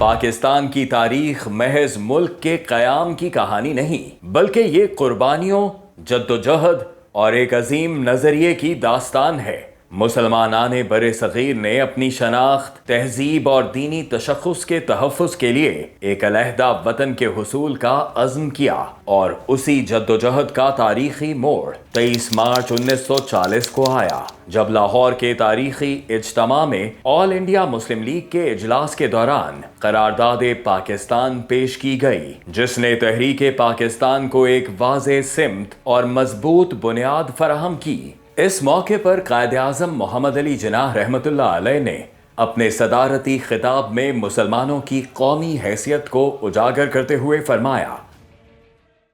پاکستان کی تاریخ محض ملک کے قیام کی کہانی نہیں، بلکہ یہ قربانیوں، جدوجہد اور ایک عظیم نظریے کی داستان ہے۔ مسلمانان بر صغیر نے اپنی شناخت، تہذیب اور دینی تشخص کے تحفظ کے لیے ایک علیحدہ وطن کے حصول کا عزم کیا، اور اسی جدوجہد کا تاریخی موڑ 23 مارچ 1940 کو آیا، جب لاہور کے تاریخی اجتماع میں آل انڈیا مسلم لیگ کے اجلاس کے دوران قرارداد پاکستان پیش کی گئی، جس نے تحریک پاکستان کو ایک واضح سمت اور مضبوط بنیاد فراہم کی۔ اس موقع پر قائد اعظم محمد علی جناح رحمۃ اللہ علیہ نے اپنے صدارتی خطاب میں مسلمانوں کی قومی حیثیت کو اجاگر کرتے ہوئے فرمایا،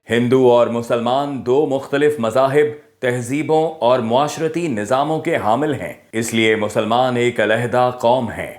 ہندو اور مسلمان دو مختلف مذاہب، تہذیبوں اور معاشرتی نظاموں کے حامل ہیں، اس لیے مسلمان ایک علیحدہ قوم ہیں۔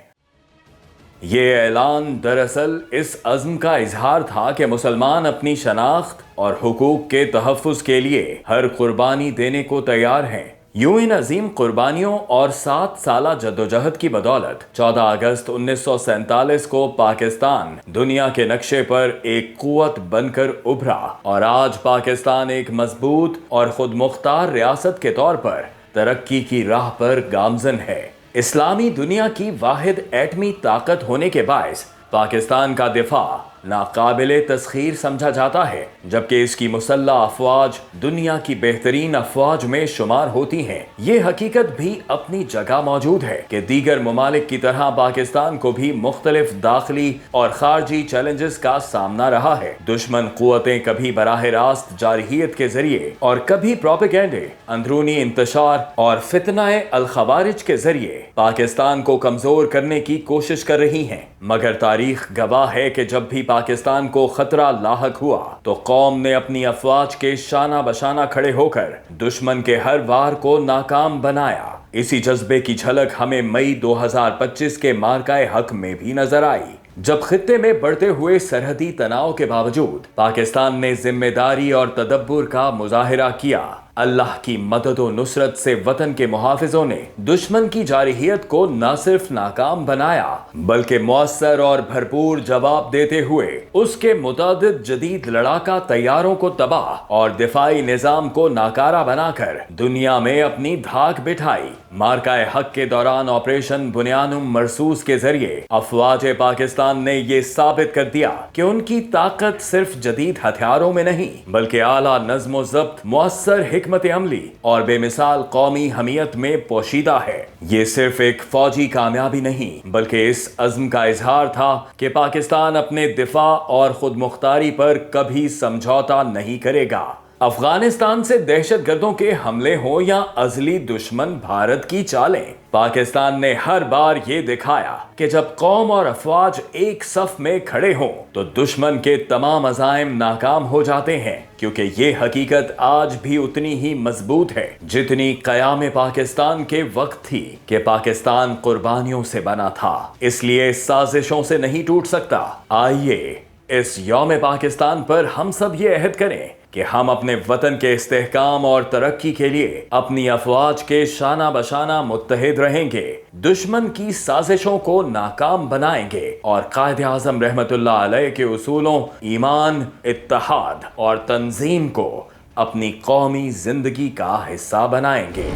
یہ اعلان دراصل اس عزم کا اظہار تھا کہ مسلمان اپنی شناخت اور حقوق کے تحفظ کے لیے ہر قربانی دینے کو تیار ہیں۔ یوں ان عظیم قربانیوں اور 7 سالہ جدوجہد کی بدولت 14 اگست 1947 کو پاکستان دنیا کے نقشے پر ایک قوت بن کر ابھرا، اور آج پاکستان ایک مضبوط اور خود مختار ریاست کے طور پر ترقی کی راہ پر گامزن ہے۔ اسلامی دنیا کی واحد ایٹمی طاقت ہونے کے باعث پاکستان کا دفاع ناقابل تسخیر سمجھا جاتا ہے، جبکہ اس کی مسلح افواج دنیا کی بہترین افواج میں شمار ہوتی ہیں۔ یہ حقیقت بھی اپنی جگہ موجود ہے کہ دیگر ممالک کی طرح پاکستان کو بھی مختلف داخلی اور خارجی چیلنجز کا سامنا رہا ہے۔ دشمن قوتیں کبھی براہ راست جارحیت کے ذریعے اور کبھی پروپیگنڈے، اندرونی انتشار اور فتنہ الخوارج کے ذریعے پاکستان کو کمزور کرنے کی کوشش کر رہی ہیں، مگر تاریخ گواہ ہے کہ جب بھی پاکستان کو خطرہ لاحق ہوا تو قوم نے اپنی افواج کے شانہ بشانہ کھڑے ہو کر دشمن کے ہر وار کو ناکام بنایا۔ اسی جذبے کی جھلک ہمیں مئی 2025 کے معرکہ حق میں بھی نظر آئی، جب خطے میں بڑھتے ہوئے سرحدی تناؤ کے باوجود پاکستان نے ذمہ داری اور تدبر کا مظاہرہ کیا۔ اللہ کی مدد و نصرت سے وطن کے محافظوں نے دشمن کی جارحیت کو نہ صرف ناکام بنایا بلکہ مؤثر اور بھرپور جواب دیتے ہوئے اس کے متعدد جدید لڑاکا طیاروں کو تباہ اور دفاعی نظام کو ناکارہ بنا کر دنیا میں اپنی دھاک بٹھائی۔ معرکہ حق کے دوران آپریشن بنیانم مرصوص کے ذریعے افواج پاکستان نے یہ ثابت کر دیا کہ ان کی طاقت صرف جدید ہتھیاروں میں نہیں بلکہ اعلیٰ نظم و ضبط، مؤثر حکمت عملی اور بے مثال قومی حمیت میں پوشیدہ ہے۔ یہ صرف ایک فوجی کامیابی نہیں بلکہ اس عزم کا اظہار تھا کہ پاکستان اپنے دفاع اور خود مختاری پر کبھی سمجھوتا نہیں کرے گا۔ افغانستان سے دہشت گردوں کے حملے ہوں یا ازلی دشمن بھارت کی چالیں، پاکستان نے ہر بار یہ دکھایا کہ جب قوم اور افواج ایک صف میں کھڑے ہوں تو دشمن کے تمام عزائم ناکام ہو جاتے ہیں، کیونکہ یہ حقیقت آج بھی اتنی ہی مضبوط ہے جتنی قیام پاکستان کے وقت تھی کہ پاکستان قربانیوں سے بنا تھا، اس لیے سازشوں سے نہیں ٹوٹ سکتا۔ آئیے اس یوم پاکستان پر ہم سب یہ عہد کریں کہ ہم اپنے وطن کے استحکام اور ترقی کے لیے اپنی افواج کے شانہ بشانہ متحد رہیں گے، دشمن کی سازشوں کو ناکام بنائیں گے اور قائد اعظم رحمۃ اللہ علیہ کے اصولوں ایمان، اتحاد اور تنظیم کو اپنی قومی زندگی کا حصہ بنائیں گے۔